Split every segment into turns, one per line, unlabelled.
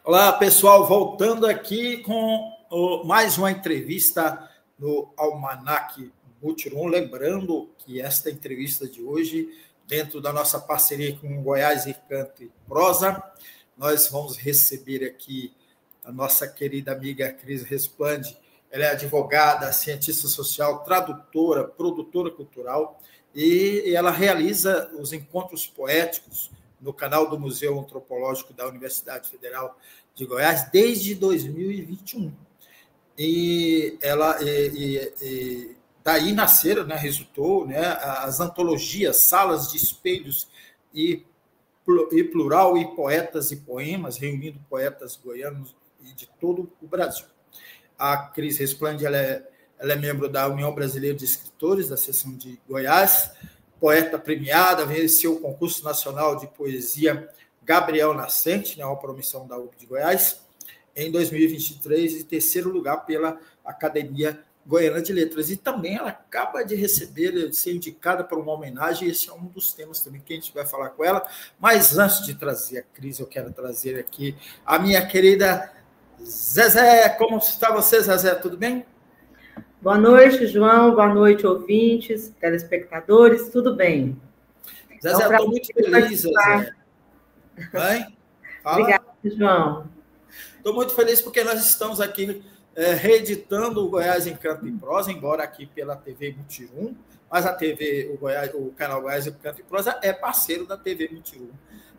Olá, pessoal, voltando aqui com mais uma entrevista no Almanac Multirum. Lembrando que esta entrevista de hoje, dentro da nossa parceria com Goiás e Canto e Prosa, nós vamos receber aqui a nossa querida amiga Cris Resplandi. Ela é advogada, cientista social, tradutora, produtora cultural, e ela realiza os encontros poéticos no canal do Museu Antropológico da Universidade Federal de Goiás desde 2021. E ela daí nasceram, né, resultou, né, as antologias, salas de espelhos e plural, e poetas e poemas, reunindo poetas goianos e de todo o Brasil. A Cris Resplandi, ela é membro da União Brasileira de Escritores, da seção de Goiás, poeta premiada, venceu o concurso nacional de poesia Gabriel Nascente, né, uma promoção da UB de Goiás, em 2023, em terceiro lugar pela Academia Goiana de Letras. E também ela acaba de receber, de ser indicada para uma homenagem, e esse é um dos temas também que a gente vai falar com ela. Mas antes de trazer a Cris, eu quero trazer aqui a minha querida Zezé. Como está você, Zezé? Tudo bem?
Boa noite, João. Boa noite, ouvintes, telespectadores. Tudo bem?
Zezé, eu estou muito feliz, Zezé. Bem?
Obrigada, João.
Estou muito feliz porque nós estamos aqui reeditando o Goiás em Canto e Prosa, embora aqui pela TV Multirum, mas a TV, o canal Goiás em Canto e Prosa é parceiro da TV Multirum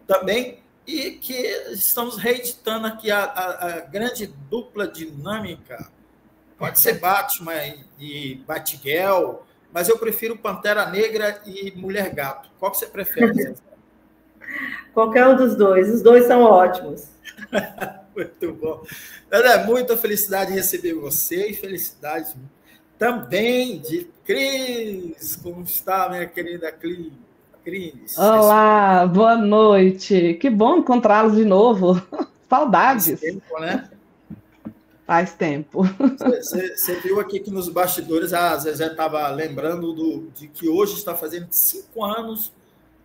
também, e que estamos reeditando aqui a grande dupla dinâmica. Pode ser Batman e Batgirl, mas eu prefiro Pantera Negra e Mulher Gato. Qual que você prefere, Zezé?
Qualquer um dos dois. Os dois são ótimos.
Muito bom. É muita felicidade receber você e felicidade também de Cris. Como está, minha querida Cris?
Olá, boa noite. Que bom encontrá-los de novo. Saudades.
Faz tempo, né?
Faz tempo.
Você viu aqui que nos bastidores a Zezé estava lembrando de que hoje está fazendo 5 anos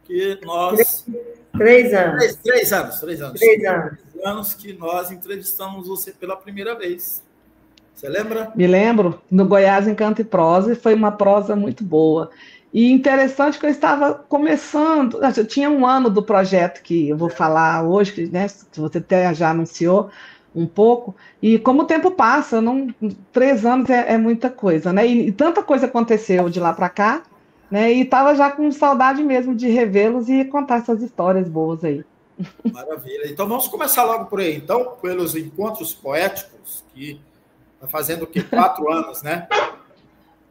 que nós...
3 anos.
3 anos.
3 anos.
3 anos que nós entrevistamos você pela primeira vez. Você lembra?
Me lembro, no Goiás em Canto e Prosa, e foi uma prosa muito boa. E interessante que eu estava começando, eu tinha 1 ano do projeto que eu vou falar hoje, né, você até já anunciou um pouco, e como o tempo passa, 3 anos é muita coisa, né? E tanta coisa aconteceu de lá para cá, né? E estava já com saudade mesmo de revê-los e contar essas histórias boas aí.
Maravilha. Então vamos começar logo por aí, então, pelos encontros poéticos, que está fazendo o quê? 4 anos, né?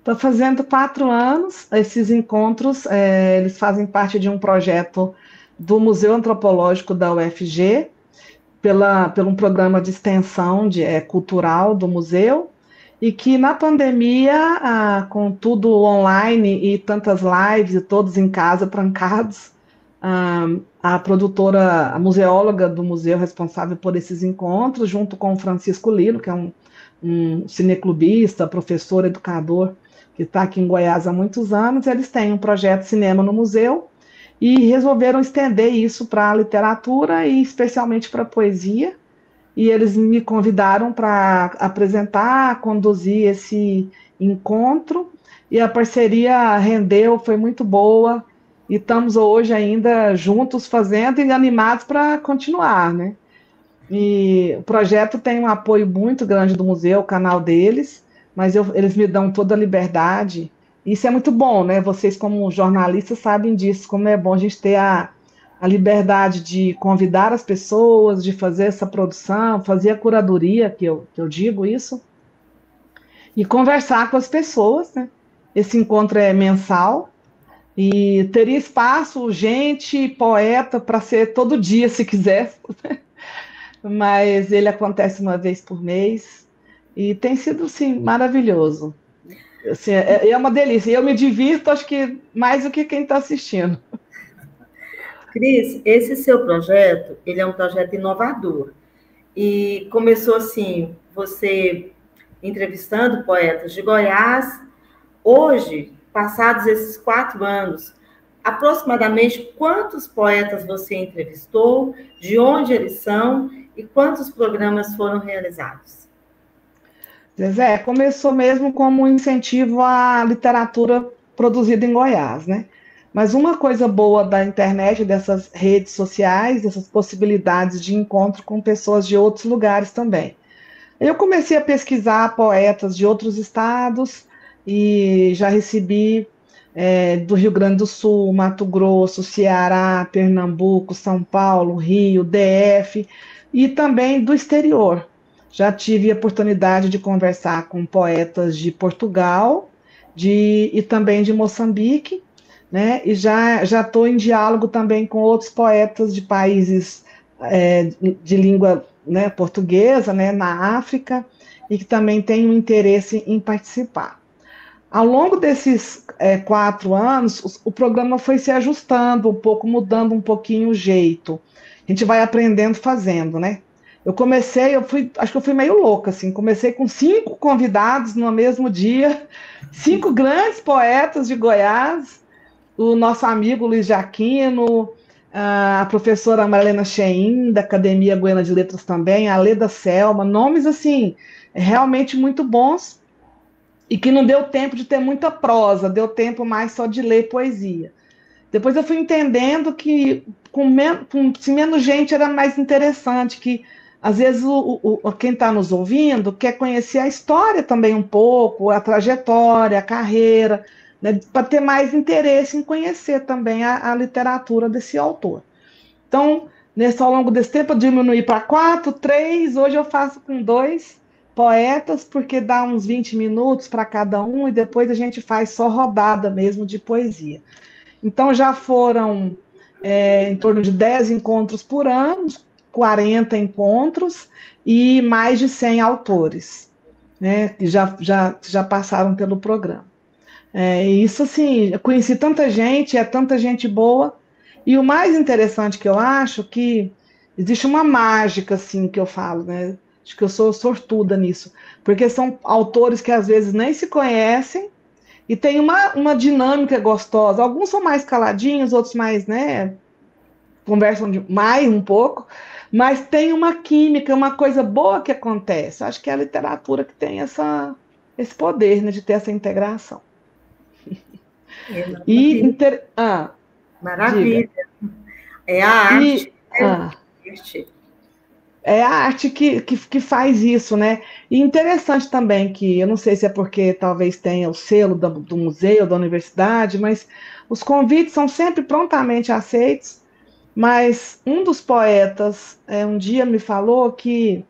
Está fazendo 4 anos. Esses encontros, eles fazem parte de um projeto do Museu Antropológico da UFG, pelo um programa de extensão cultural do museu, e que na pandemia, com tudo online e tantas lives, e todos em casa, trancados, a produtora, a museóloga do museu responsável por esses encontros, junto com o Francisco Lino, que é um cineclubista, professor, educador, que está aqui em Goiás há muitos anos, eles têm um projeto Cinema no Museu, e resolveram estender isso para a literatura e especialmente para a poesia, e eles me convidaram para apresentar, conduzir esse encontro, e a parceria rendeu, foi muito boa, e estamos hoje ainda juntos fazendo e animados para continuar, né? E o projeto tem um apoio muito grande do museu, o canal deles, mas eles me dão toda a liberdade. Isso é muito bom, né? Vocês, como jornalistas, sabem disso, como é bom a gente ter a liberdade de convidar as pessoas, de fazer essa produção, fazer a curadoria, que eu digo isso, e conversar com as pessoas, né? Esse encontro é mensal, e teria espaço, gente, poeta, para ser todo dia, se quisesse, né? Mas ele acontece uma vez por mês, e tem sido, assim, maravilhoso. Assim, é uma delícia. Eu me divirto, acho que mais do que quem está assistindo.
Cris, esse seu projeto, ele é um projeto inovador. E começou assim, você entrevistando poetas de Goiás. Hoje, passados esses 4 anos, aproximadamente quantos poetas você entrevistou, de onde eles são E quantos programas foram realizados?
Zezé, começou mesmo como um incentivo à literatura produzida em Goiás, né? Mas uma coisa boa da internet, dessas redes sociais, dessas possibilidades de encontro com pessoas de outros lugares também. Eu comecei a pesquisar poetas de outros estados e já recebi do Rio Grande do Sul, Mato Grosso, Ceará, Pernambuco, São Paulo, Rio, DF e também do exterior. Já tive a oportunidade de conversar com poetas de Portugal e também de Moçambique, né? E já estou em diálogo também com outros poetas de países de língua, né, portuguesa, né, na África, e que também têm um interesse em participar. Ao longo desses 4 anos, o programa foi se ajustando um pouco, mudando um pouquinho o jeito. A gente vai aprendendo fazendo, né? Acho que eu fui meio louca, assim, comecei com 5 convidados no mesmo dia, 5 grandes poetas de Goiás, o nosso amigo Luiz Jaquino, a professora Marlena Cheim, da Academia Goiana de Letras também, a Leda Selma, nomes, assim, realmente muito bons, e que não deu tempo de ter muita prosa, deu tempo mais só de ler poesia. Depois eu fui entendendo que com menos gente era mais interessante, que às vezes quem está nos ouvindo quer conhecer a história também um pouco, a trajetória, a carreira, né, para ter mais interesse em conhecer também a literatura desse autor. Então, ao longo desse tempo, eu diminuí para 4, 3, hoje eu faço com 2 poetas, porque dá uns 20 minutos para cada um, e depois a gente faz só rodada mesmo de poesia. Então, já foram em torno de 10 encontros por ano, 40 encontros, e mais de 100 autores, né, que já passaram pelo programa. Isso, assim, eu conheci tanta gente, é tanta gente boa, e o mais interessante que eu acho que existe uma mágica, assim, que eu falo, né? Acho que eu sou sortuda nisso, porque são autores que às vezes nem se conhecem e tem uma dinâmica gostosa. Alguns são mais caladinhos, outros mais, né, conversam mais um pouco, mas tem uma química, uma coisa boa que acontece. Acho que é a literatura que tem esse poder, né, de ter essa integração.
Maravilha. É a arte.
É a arte que faz isso, né? E interessante também que, eu não sei se é porque talvez tenha o selo do museu, da universidade, mas os convites são sempre prontamente aceitos, mas um dos poetas um dia me falou que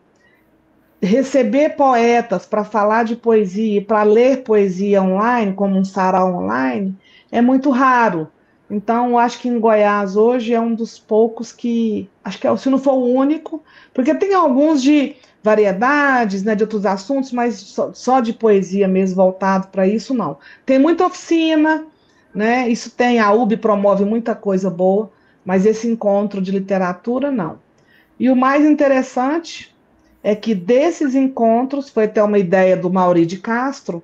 receber poetas para falar de poesia, para ler poesia online, como um sarau online, é muito raro. Então, eu acho que em Goiás hoje é um dos poucos que, acho que se não for o único, porque tem alguns de variedades, né, de outros assuntos, mas só de poesia mesmo voltado para isso, não. Tem muita oficina, né, isso tem, a UB promove muita coisa boa, mas esse encontro de literatura, não. E o mais interessante é que desses encontros, foi até uma ideia do Mauri de Castro,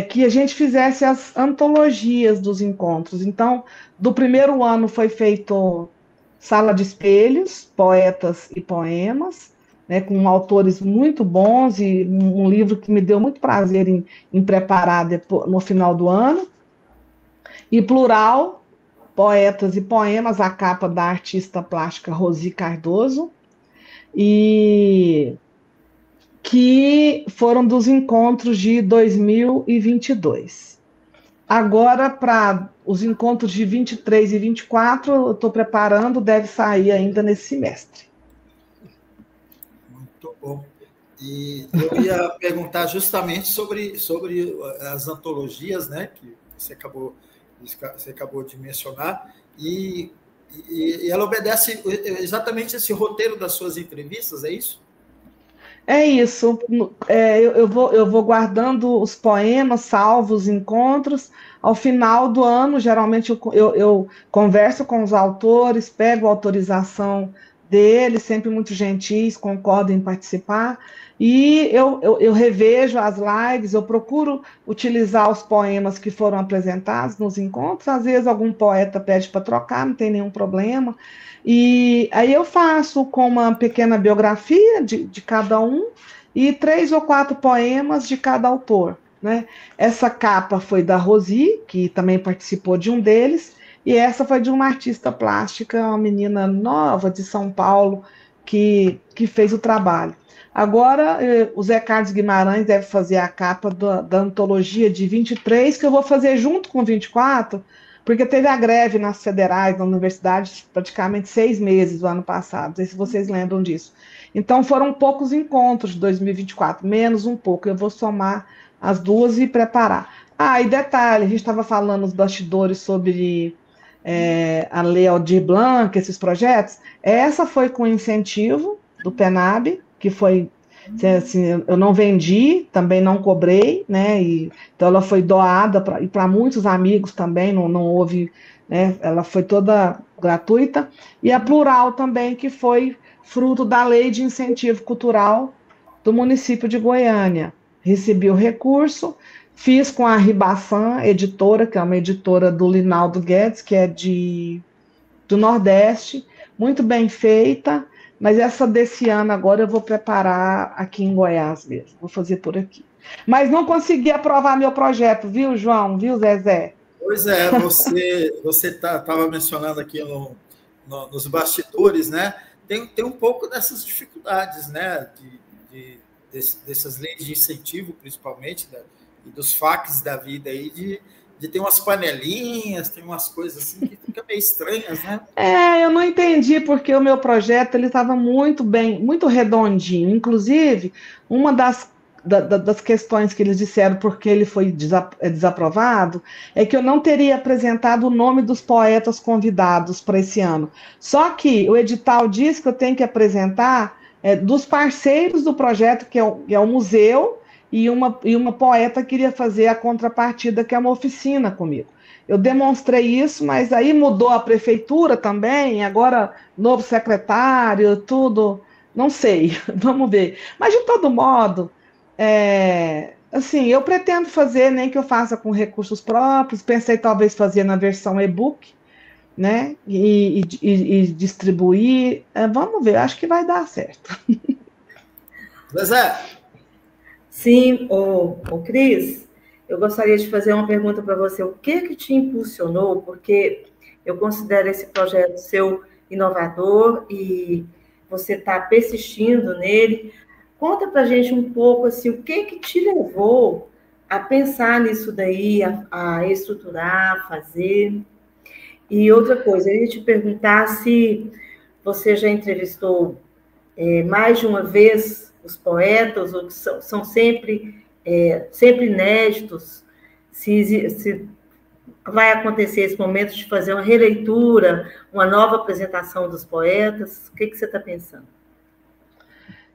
que a gente fizesse as antologias dos encontros. Então, do primeiro ano foi feito Sala de Espelhos, Poetas e Poemas, né, com autores muito bons, e um livro que me deu muito prazer em preparar no final do ano. E Plural, Poetas e Poemas, a capa da artista plástica Rosi Cardoso, e que foram dos encontros de 2022. Agora, para os encontros de 23 e 24, eu estou preparando, deve sair ainda nesse semestre.
Muito bom. E eu ia perguntar justamente sobre as antologias, né, que você acabou de mencionar, e ela obedece exatamente esse roteiro das suas entrevistas, é isso?
É isso. Eu vou guardando os poemas, salvo os encontros. Ao final do ano, geralmente eu converso com os autores, pego a autorização deles, sempre muito gentis, concordam em participar. E eu revejo as lives, eu procuro utilizar os poemas que foram apresentados nos encontros. Às vezes algum poeta pede para trocar, não tem nenhum problema. E aí eu faço com uma pequena biografia de cada um e 3 ou 4 poemas de cada autor, né? Essa capa foi da Rosi, que também participou de um deles, e essa foi de uma artista plástica, uma menina nova de São Paulo, que fez o trabalho. Agora, o Zé Carlos Guimarães deve fazer a capa da antologia de 23, que eu vou fazer junto com 24, porque teve a greve nas federais, na universidade, praticamente 6 meses do ano passado. Não sei se vocês lembram disso. Então, foram poucos encontros de 2024, menos um pouco. Eu vou somar as duas e preparar. Ah, e detalhe, a gente estava falando nos bastidores sobre a Lei Aldir Blanc, esses projetos. Essa foi com incentivo do PENAB, que foi, assim, eu não vendi, também não cobrei, né? Então ela foi doada para muitos amigos também, não houve, né? Ela foi toda gratuita. E a Plural também, que foi fruto da Lei de Incentivo Cultural do município de Goiânia. Recebi o recurso, fiz com a Ribaçan Editora, que é uma editora do Linaldo Guedes, que é do Nordeste, muito bem feita, mas essa desse ano agora eu vou preparar aqui em Goiás mesmo, vou fazer por aqui. Mas não consegui aprovar meu projeto, viu, João? Viu, Zezé?
Pois é, você estava mencionando aqui nos bastidores, né? Tem um pouco dessas dificuldades, né? Dessas leis de incentivo, principalmente, e dos FAQs da vida aí, de ter umas panelinhas, tem umas coisas assim que ficam meio estranhas, né?
Eu não entendi porque o meu projeto ele estava muito bem, muito redondinho. Inclusive, uma das questões que eles disseram porque ele foi desaprovado é que eu não teria apresentado o nome dos poetas convidados para esse ano. Só que o edital diz que eu tenho que apresentar dos parceiros do projeto, que é o museu, e uma poeta queria fazer a contrapartida, que é uma oficina comigo. Eu demonstrei isso, mas aí mudou a prefeitura também, agora novo secretário, tudo, não sei, vamos ver. Mas, de todo modo, assim, eu pretendo fazer, nem que eu faça com recursos próprios, pensei talvez fazer na versão e-book, né, e distribuir, vamos ver, acho que vai dar certo.
Zezé.
Sim, o Cris, eu gostaria de fazer uma pergunta para você. O que te impulsionou? Porque eu considero esse projeto seu inovador e você está persistindo nele. Conta para a gente um pouco assim, o que te levou a pensar nisso daí, a estruturar, a fazer. E outra coisa, eu ia te perguntar se você já entrevistou mais de uma vez os poetas, ou que são sempre inéditos, se vai acontecer esse momento de fazer uma releitura, uma nova apresentação dos poetas, o que você está pensando?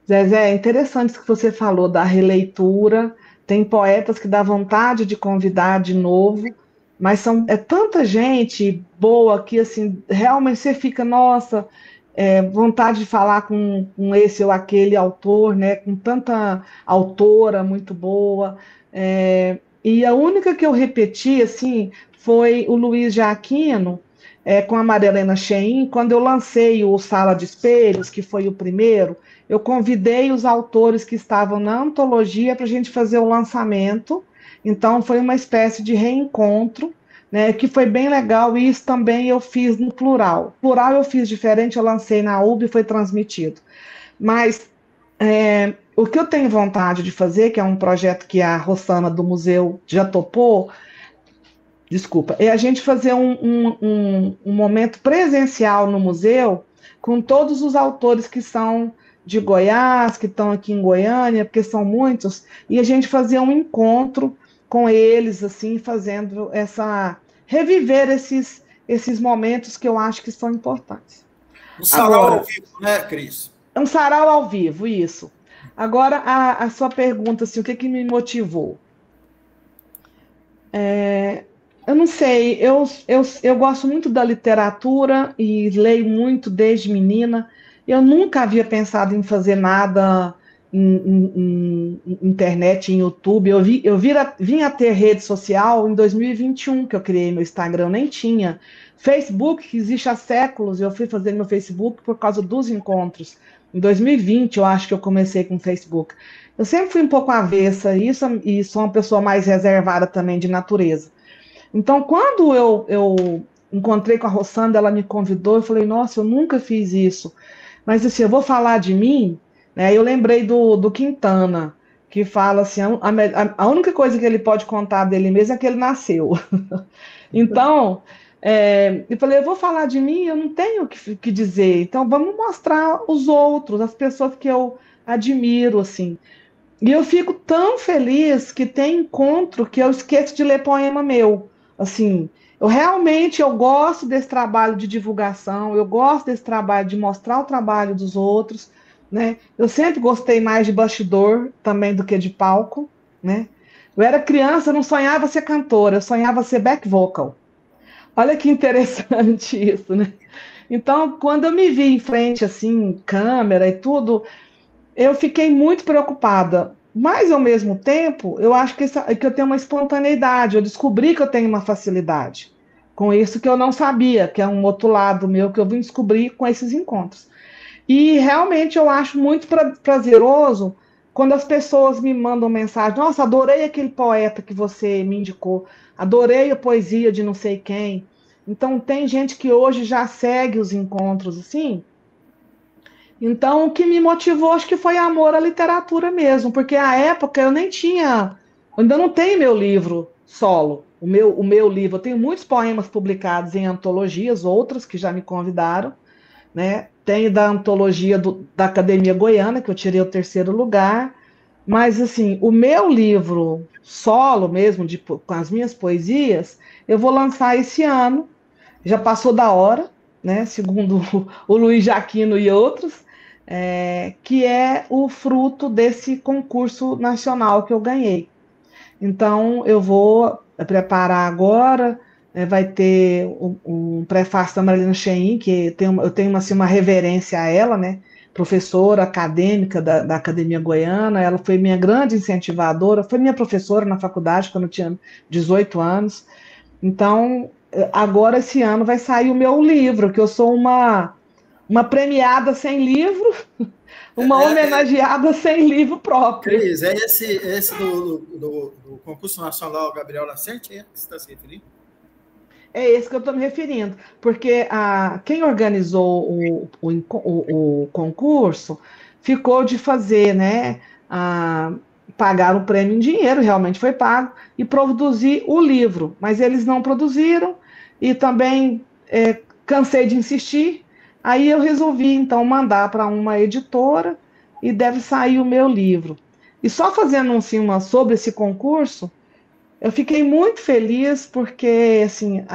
Zezé, é interessante isso que você falou da releitura, tem poetas que dá vontade de convidar de novo, mas é tanta gente boa que, assim, realmente você fica, nossa, vontade de falar com esse ou aquele autor, né, com tanta autora muito boa, e a única que eu repeti, assim, foi o Luiz de Aquino, com a Maria Helena Schein, quando eu lancei o Sala de Espelhos, que foi o primeiro, eu convidei os autores que estavam na antologia para a gente fazer o lançamento, então foi uma espécie de reencontro, né, que foi bem legal, e isso também eu fiz no Plural. Plural eu fiz diferente, eu lancei na UB e foi transmitido. Mas o que eu tenho vontade de fazer, que é um projeto que a Rossana do museu já topou, é a gente fazer um momento presencial no museu com todos os autores que são de Goiás, que estão aqui em Goiânia, porque são muitos, e a gente fazer um encontro com eles, assim, fazendo reviver esses momentos que eu acho que são importantes.
Um sarau ao vivo, né, Cris?
Um sarau ao vivo, isso. Agora, a sua pergunta, assim, o que me motivou? Eu não sei, eu gosto muito da literatura e leio muito desde menina. Eu nunca havia pensado em fazer nada em internet, em YouTube. Vim a ter rede social em 2021, que eu criei meu Instagram, eu nem tinha. Facebook, que existe há séculos, eu fui fazer meu Facebook por causa dos encontros. Em 2020, eu acho que eu comecei com o Facebook. Eu sempre fui um pouco avessa a isso, e sou uma pessoa mais reservada também de natureza. Então, quando eu encontrei com a Rossandra, ela me convidou, eu falei, nossa, eu nunca fiz isso. Mas assim, eu vou falar de mim, né? Eu lembrei do Quintana, que fala assim, a única coisa que ele pode contar dele mesmo é que ele nasceu. Então, eu falei, eu vou falar de mim, eu não tenho o que dizer. Então, vamos mostrar os outros, as pessoas que eu admiro, assim. E eu fico tão feliz que tem encontro que eu esqueço de ler poema meu. Assim, eu gosto desse trabalho de divulgação, eu gosto desse trabalho de mostrar o trabalho dos outros, né? Eu sempre gostei mais de bastidor também do que de palco, né? Eu era criança, eu não sonhava ser cantora, eu sonhava ser back vocal. Olha que interessante isso, né? Então, quando eu me vi em frente, assim, câmera e tudo, eu fiquei muito preocupada, mas ao mesmo tempo, eu acho que eu tenho uma espontaneidade, eu descobri que eu tenho uma facilidade com isso que eu não sabia, que é um outro lado meu que eu vim descobrir com esses encontros. E realmente eu acho muito prazeroso quando as pessoas me mandam mensagem: nossa, adorei aquele poeta que você me indicou, adorei a poesia de não sei quem. Então, tem gente que hoje já segue os encontros assim. Então, o que me motivou, acho que foi amor à literatura mesmo, porque à época eu nem tinha, eu ainda não tenho meu livro solo, o meu livro. Eu tenho muitos poemas publicados em antologias, outros que já me convidaram, né? Tenho da antologia da Academia Goiana, que eu tirei o terceiro lugar, mas assim, o meu livro solo mesmo, com as minhas poesias, eu vou lançar esse ano, já passou da hora, né? Segundo o Luiz Jaquino e outros, que é o fruto desse concurso nacional que eu ganhei. Então, eu vou preparar agora, vai ter um prefácio da Marilena Cheim, que eu tenho assim, uma reverência a ela, né? Professora acadêmica da Academia Goiana, ela foi minha grande incentivadora, foi minha professora na faculdade quando eu tinha 18 anos. Então, agora esse ano vai sair o meu livro, que eu sou uma premiada sem livro, uma homenageada sem livro próprio.
Cris, é esse do concurso nacional Gabriel Nascente, é que você está se referindo?
É esse que eu estou me referindo, porque quem organizou o concurso ficou de fazer, né, pagar o prêmio em dinheiro, realmente foi pago, e produzir o livro, mas eles não produziram, e também cansei de insistir, aí eu resolvi, então, mandar para uma editora, e deve sair o meu livro. E só fazendo assim, sobre esse concurso, eu fiquei muito feliz porque, assim,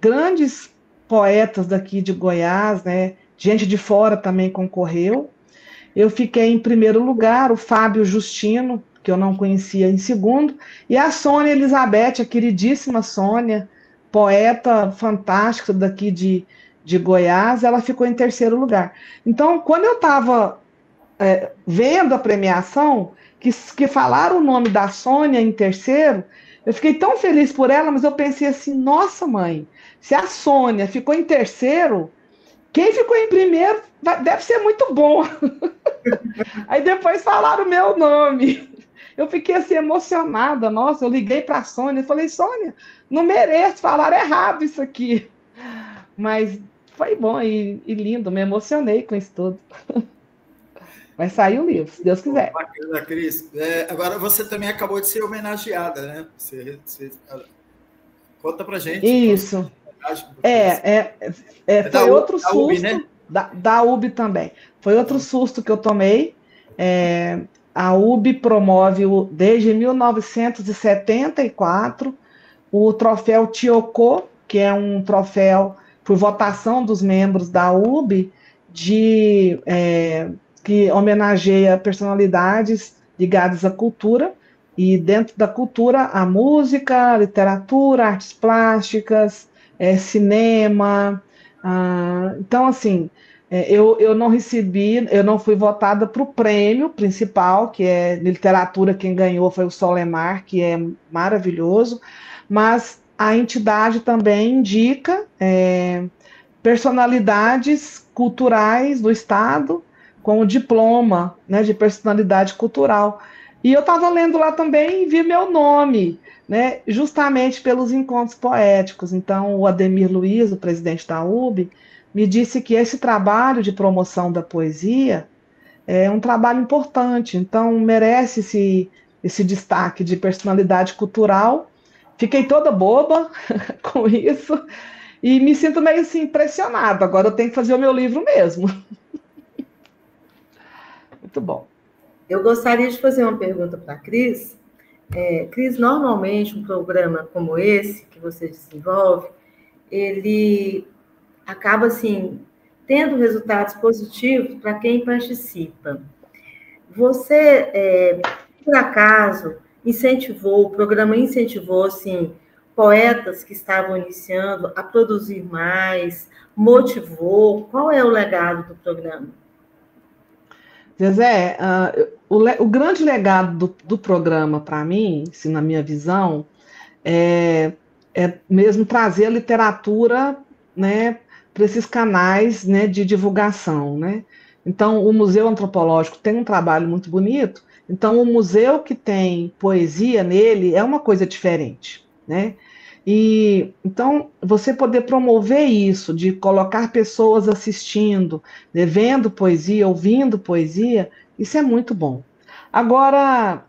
grandes poetas daqui de Goiás, né, gente de fora também concorreu. Eu fiquei em primeiro lugar, o Fábio Justino, que eu não conhecia, em segundo, e a Sônia Elizabeth, a queridíssima Sônia, poeta fantástica daqui de Goiás, ela ficou em terceiro lugar. Então, quando eu estava vendo a premiação, que falaram o nome da Sônia em terceiro, eu fiquei tão feliz por ela, mas eu pensei assim, nossa mãe, se a Sônia ficou em terceiro, quem ficou em primeiro deve ser muito bom. Aí depois falaram o meu nome. Eu fiquei assim emocionada, nossa, eu liguei para a Sônia e falei, Sônia, não mereço, falaram errado isso aqui. Mas foi bom e lindo, me emocionei com isso tudo. Vai sair o livro, se Deus quiser.
Bacana, Cris. Agora, você também acabou de ser homenageada, né? Conta pra gente.
Isso. Foi outro susto. UB, né? Da UB também. Foi outro susto que eu tomei. A UB promove, desde 1974, o troféu Tiocô, que é um troféu por votação dos membros da UB, que homenageia personalidades ligadas à cultura, e dentro da cultura, a música, a literatura, artes plásticas, cinema. Então, assim, Eu não recebi, eu não fui votada para o prêmio principal, que é literatura, quem ganhou foi o Solemar, que é maravilhoso, mas a entidade também indica personalidades culturais do Estado com o diploma, né, de personalidade cultural. E eu estava lendo lá também e vi meu nome, né, justamente pelos encontros poéticos. Então, o Ademir Luiz, o presidente da UB, me disse que esse trabalho de promoção da poesia é um trabalho importante, então merece esse destaque de personalidade cultural. Fiquei toda boba com isso e me sinto meio assim impressionada. Agora eu tenho que fazer o meu livro mesmo. Muito bom.
Eu gostaria de fazer uma pergunta para a Cris. Cris, normalmente um programa como esse que você desenvolve, ele acaba assim tendo resultados positivos para quem participa. Você, por acaso, o programa incentivou assim poetas que estavam iniciando a produzir mais, motivou? Qual é o legado do programa?
Zezé, o grande legado do programa, para mim, assim, na minha visão, é mesmo trazer a literatura, né, para esses canais, né, de divulgação, né? Então, o Museu Antropológico tem um trabalho muito bonito, então o museu que tem poesia nele é uma coisa diferente, né? E então você poder promover isso, de colocar pessoas assistindo, né, vendo poesia, ouvindo poesia, isso é muito bom. Agora,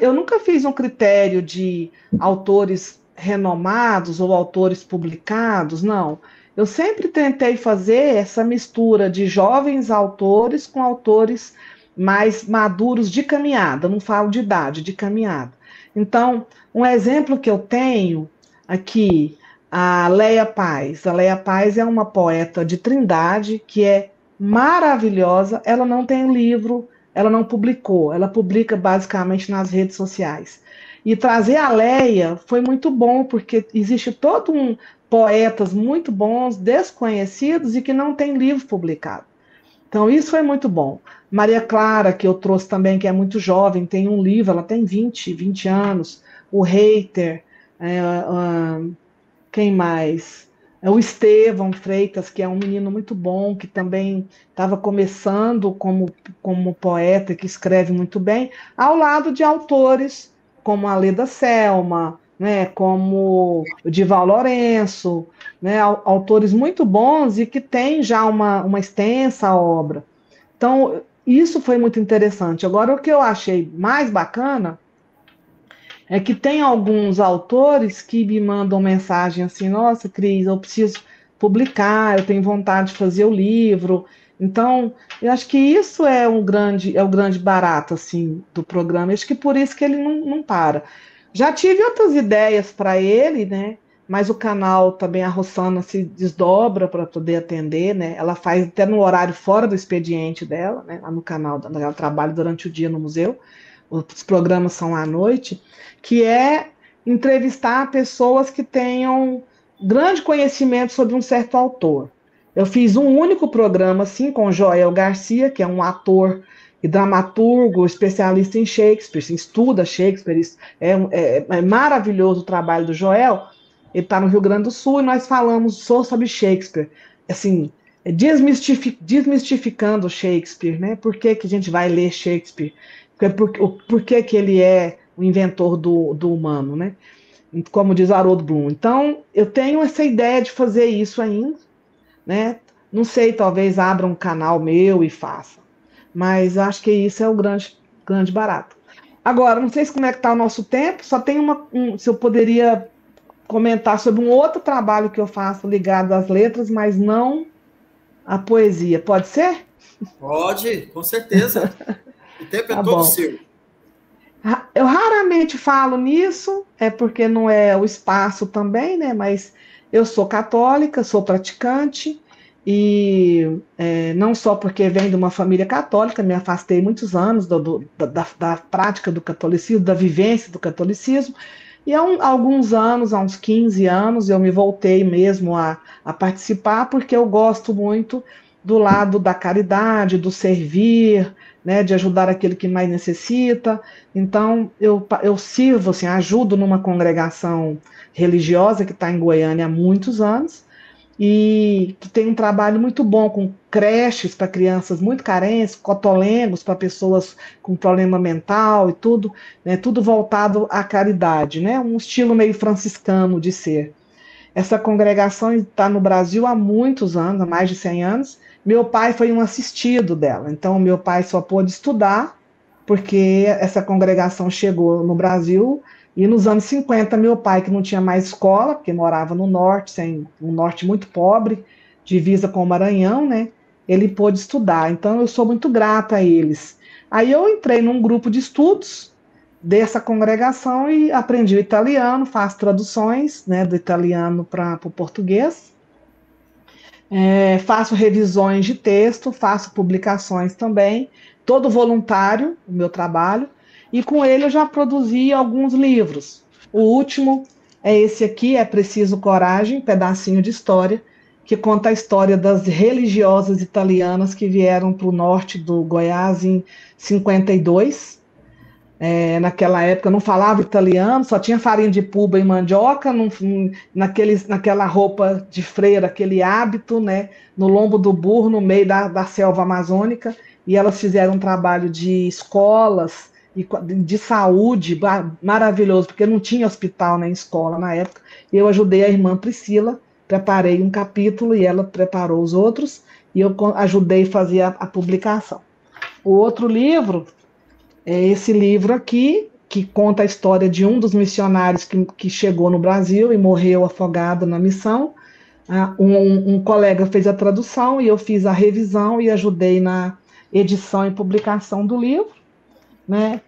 eu nunca fiz um critério de autores renomados ou autores publicados, não. Eu sempre tentei fazer essa mistura de jovens autores com autores mais maduros de caminhada, não falo de idade, de caminhada. Então, um exemplo que eu tenho aqui, a Leia Paz. A Leia Paz é uma poeta de Trindade que é maravilhosa. Ela não tem livro, ela não publicou, ela publica basicamente nas redes sociais. E trazer a Leia foi muito bom, porque existe todo um poetas muito bons, desconhecidos e que não tem livro publicado. Então, isso foi muito bom. Maria Clara, que eu trouxe também, que é muito jovem, tem um livro, ela tem 20 anos. O Reiter, quem mais? O Estevão Freitas, que é um menino muito bom, que também estava começando como poeta, que escreve muito bem, ao lado de autores como a Leda Selma, né, como o Dival Lourenço, né, autores muito bons e que têm já uma extensa obra. Então, isso foi muito interessante. Agora, o que eu achei mais bacana é que tem alguns autores que me mandam mensagem assim: nossa, Cris, eu preciso publicar, eu tenho vontade de fazer o livro. Então, eu acho que isso é o grande barato assim do programa. Eu acho que por isso que ele não para. Já tive outras ideias para ele, né? Mas o canal também, a Rossana se desdobra para poder atender, né? Ela faz até no horário fora do expediente dela, né? Lá no canal, ela trabalha durante o dia no museu. Os programas são à noite, que é entrevistar pessoas que tenham grande conhecimento sobre um certo autor. Eu fiz um único programa assim com o Joel Garcia, que é um ator e dramaturgo, especialista em Shakespeare, assim, estuda Shakespeare, é maravilhoso o trabalho do Joel. Ele está no Rio Grande do Sul e nós falamos só sobre Shakespeare, assim, desmistificando Shakespeare, né? Por que a gente vai ler Shakespeare? Por que ele é o inventor do humano, né? Como diz Harold Bloom. Então, eu tenho essa ideia de fazer isso ainda, né? Não sei, talvez abra um canal meu e faça. Mas acho que isso é o grande barato. Agora, não sei como é que está o nosso tempo, só tem se eu poderia comentar sobre um outro trabalho que eu faço ligado às letras, mas não à poesia. Pode ser?
Pode, com certeza. O tempo é
Tá
todo
bom.
seu.
Eu raramente falo nisso, é porque não é o espaço também, né? Mas eu sou católica, sou praticante, e não só porque venho de uma família católica, me afastei muitos anos da prática do catolicismo, da vivência do catolicismo, e há alguns anos, há uns 15 anos, eu me voltei mesmo a participar, porque eu gosto muito do lado da caridade, do servir, né, de ajudar aquele que mais necessita. Então, eu sirvo, assim, ajudo numa congregação religiosa que está em Goiânia há muitos anos, e que tem um trabalho muito bom com creches para crianças muito carentes, cotolengos para pessoas com problema mental e tudo, né, tudo voltado à caridade, né, um estilo meio franciscano de ser. Essa congregação está no Brasil há muitos anos, há mais de 100 anos. Meu pai foi um assistido dela, então meu pai só pôde estudar porque essa congregação chegou no Brasil, e nos anos 50, meu pai, que não tinha mais escola, porque morava no norte, um norte muito pobre, divisa com o Maranhão, né? Ele pôde estudar, então eu sou muito grata a eles. Aí eu entrei num grupo de estudos dessa congregação e aprendi o italiano, faço traduções, né, do italiano para o português, faço revisões de texto, faço publicações também, todo voluntário, o meu trabalho, e com ele eu já produzi alguns livros. O último é esse aqui, É Preciso Coragem, pedacinho de história, que conta a história das religiosas italianas que vieram para o norte do Goiás em 52. Naquela época não falava italiano, só tinha farinha de puba e mandioca, naquela roupa de freira, aquele hábito, né, no lombo do burro, no meio da selva amazônica, e elas fizeram um trabalho de escolas e de saúde maravilhoso, porque não tinha hospital nem escola na época. Eu ajudei a irmã Priscila, preparei um capítulo e ela preparou os outros, e eu ajudei a fazer a publicação. O outro livro é esse livro aqui, que conta a história de um dos missionários que chegou no Brasil e morreu afogado na missão. Um colega fez a tradução e eu fiz a revisão e ajudei na edição e publicação do livro, né?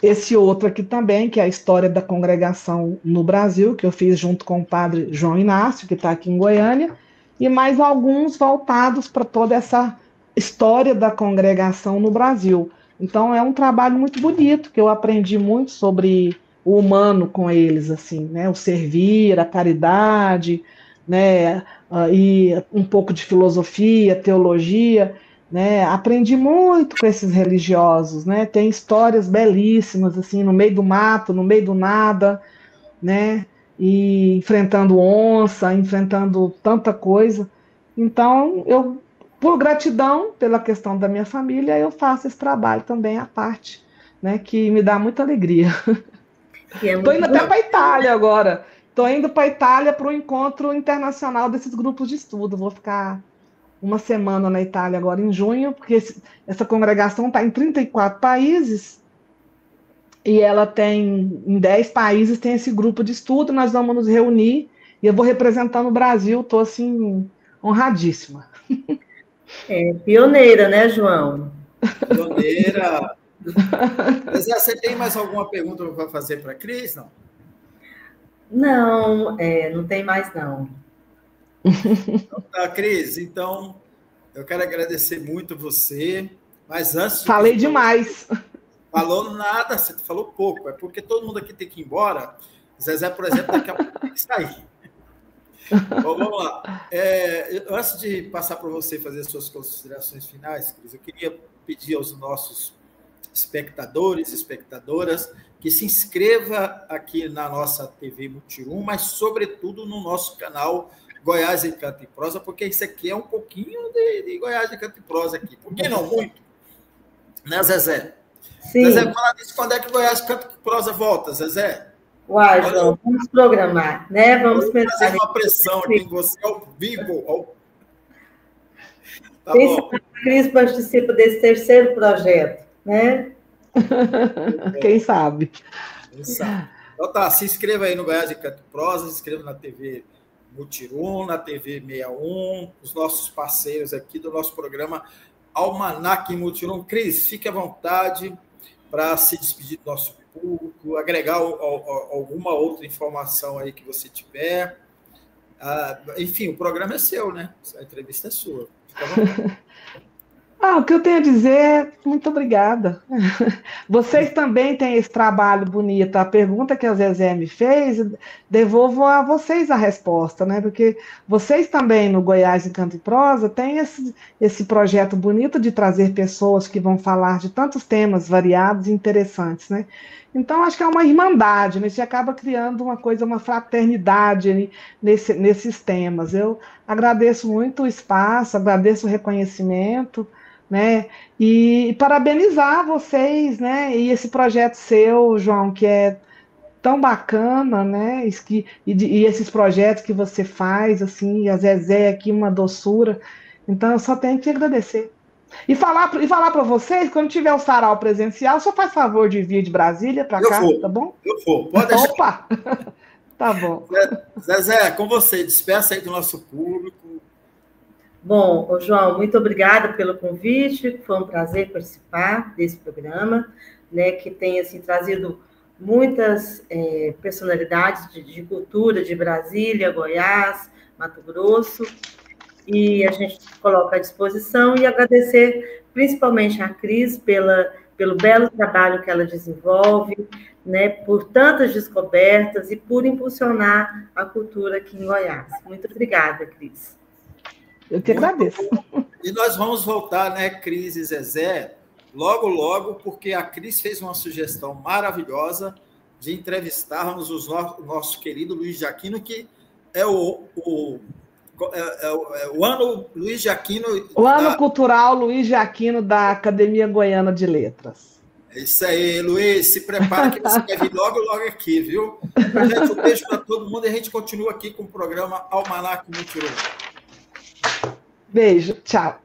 Esse outro aqui também, que é a história da congregação no Brasil, que eu fiz junto com o padre João Inácio, que está aqui em Goiânia, e mais alguns voltados para toda essa história da congregação no Brasil. Então é um trabalho muito bonito, que eu aprendi muito sobre o humano com eles, assim, né? O servir, a caridade, né? E um pouco de filosofia, teologia, né? Aprendi muito com esses religiosos, né? Tem histórias belíssimas, assim, no meio do mato, no meio do nada, né? E enfrentando onça, enfrentando tanta coisa. Então, por gratidão pela questão da minha família, eu faço esse trabalho também à parte, né, que me dá muita alegria. Estou indo até para a Itália agora. Estou indo para a Itália para o encontro internacional desses grupos de estudo. Vou ficar uma semana na Itália agora em junho, porque essa congregação está em 34 países e ela tem, em 10 países, tem esse grupo de estudo. Nós vamos nos reunir e eu vou representando o Brasil. Estou, assim, honradíssima.
Pioneira, né, João?
Pioneira. Mas você tem mais alguma pergunta para fazer para a Cris, não?
Não, não tem mais, não.
Então, tá, Cris, então eu quero agradecer muito você, mas antes de...
Falei demais.
Falou nada, você falou pouco, é porque todo mundo aqui tem que ir embora. Zezé, por exemplo, daqui a pouco tem que sair. Bom, vamos lá. Antes de passar para você fazer as suas considerações finais, Cris, eu queria pedir aos nossos espectadores e espectadoras que se inscreva aqui na nossa TV Mutirum, mas, sobretudo, no nosso canal Goiás em Canto e Prosa, porque isso aqui é um pouquinho de Goiás em Canto e Prosa aqui. Por que não muito? Né, Zezé?
Sim.
Zezé, fala disso, quando é que Goiás Canto e Prosa volta, Zezé?
Uai, João, vamos programar, né? Vamos pensar.
Fazer uma pressão aqui em você ao vivo. Tá
bom. A Cris participa desse terceiro projeto, né?
Quem sabe?
Quem sabe. Então tá, se inscreva aí no Goiás em Canto e Prosa, se inscreva na TV Mutirum, na TV 61, os nossos parceiros aqui do nosso programa Almanac Mutirum. Cris, fique à vontade para se despedir do nosso público, agregar alguma outra informação aí que você tiver. Enfim, o programa é seu, né? A entrevista é sua. Fique à vontade.
O que eu tenho a dizer é muito obrigada. Vocês também têm esse trabalho bonito. A pergunta que a Zezé me fez, devolvo a vocês a resposta, né? Porque vocês também, no Goiás em Canto e Prosa, têm esse projeto bonito de trazer pessoas que vão falar de tantos temas variados e interessantes, né? Então, acho que é uma irmandade, né? Você acaba criando uma coisa, uma fraternidade nesses temas. Eu agradeço muito o espaço, agradeço o reconhecimento, né? E parabenizar vocês, né? E esse projeto seu, João, que é tão bacana, né? E esses projetos que você faz, assim, a Zezé aqui, uma doçura. Então, eu só tenho que agradecer. E falar para vocês, quando tiver o sarau presencial, só faz favor de vir de Brasília para cá, tá bom?
Eu vou, pode deixar.
Opa! Tá bom.
Zezé, com você, despeça aí do nosso público.
Bom, João, muito obrigada pelo convite, foi um prazer participar desse programa, né, que tem assim, trazido muitas personalidades de cultura de Brasília, Goiás, Mato Grosso, e a gente coloca à disposição e agradecer principalmente a Cris pelo belo trabalho que ela desenvolve, né, por tantas descobertas e por impulsionar a cultura aqui em Goiás. Muito obrigada, Cris.
Eu te agradeço.
E nós vamos voltar, né, Cris e Zezé, logo, logo, porque a Cris fez uma sugestão maravilhosa de entrevistarmos o nosso querido Luiz de Aquino, que é o ano Luiz de Aquino...
O ano cultural Luiz de Aquino da Academia Goiana de Letras.
É isso aí, Luiz, se prepara que você vai vir logo, logo aqui, viu? Gente, um beijo para todo mundo e a gente continua aqui com o programa Almanac Mutirão.
Beijo, tchau.